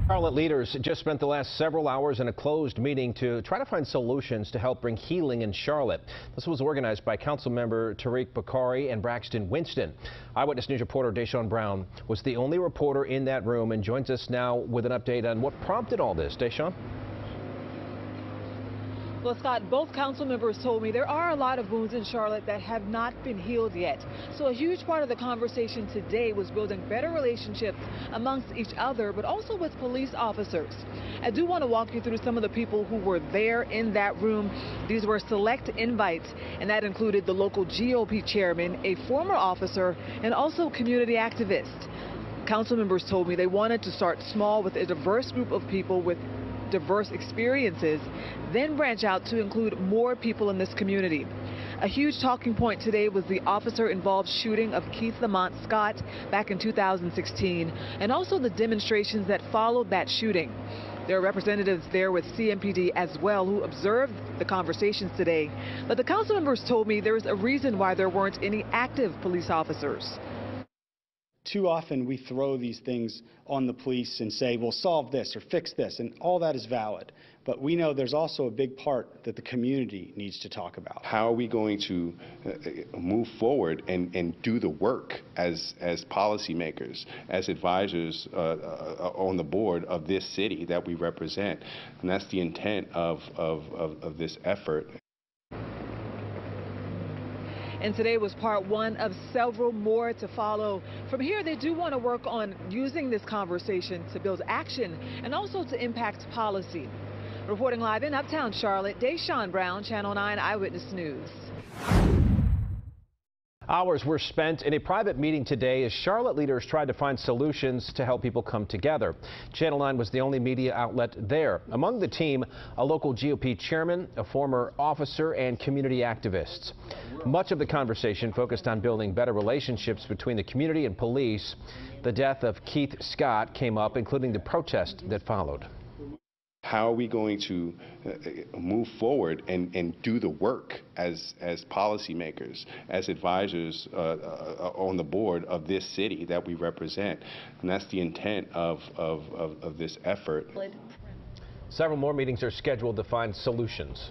Charlotte leaders just spent the last several hours in a closed meeting to try to find solutions to help bring healing in Charlotte. This was organized by Councilmember Tariq Bakari and Braxton Winston. Eyewitness News reporter Deshaun Brown was the only reporter in that room and joins us now with an update on what prompted all this. Deshaun? Well, Scott, both council members told me there are a lot of wounds in Charlotte that have not been healed yet. So a huge part of the conversation today was building better relationships amongst each other, but also with police officers. I do want to walk you through some of the people who were there in that room. These were select invites, and that included the local GOP chairman, a former officer, and also community activists. Council members told me they wanted to start small with a diverse group of people with diverse experiences, then branch out to include more people in this community. A huge talking point today was the officer-involved shooting of Keith Lamont Scott back in 2016, and also the demonstrations that followed that shooting. There are representatives there with CMPD as well who observed the conversations today, but the council members told me there is a reason why there weren't any active police officers. Too often we throw these things on the police and say, we'll solve this or fix this, and all that is valid. But we know there's also a big part that the community needs to talk about. How are we going to move forward and do the work as policymakers, as advisors on the board of this city that we represent? And that's the intent of this effort. And today was part one of several more to follow. From here, they do want to work on using this conversation to build action and also to impact policy. Reporting live in Uptown Charlotte, Deshaun Brown, Channel 9 Eyewitness News. Hours were spent in a private meeting today as Charlotte leaders tried to find solutions to help people come together. Channel 9 was the only media outlet there. Among the team, a local GOP chairman, a former officer, and community activists. Much of the conversation focused on building better relationships between the community and police. The death of Keith Scott came up, including the protest that followed. How are we going to move forward and do the work as policymakers, as advisors on the board of this city that we represent? And that's the intent of this effort. Several more meetings are scheduled to find solutions.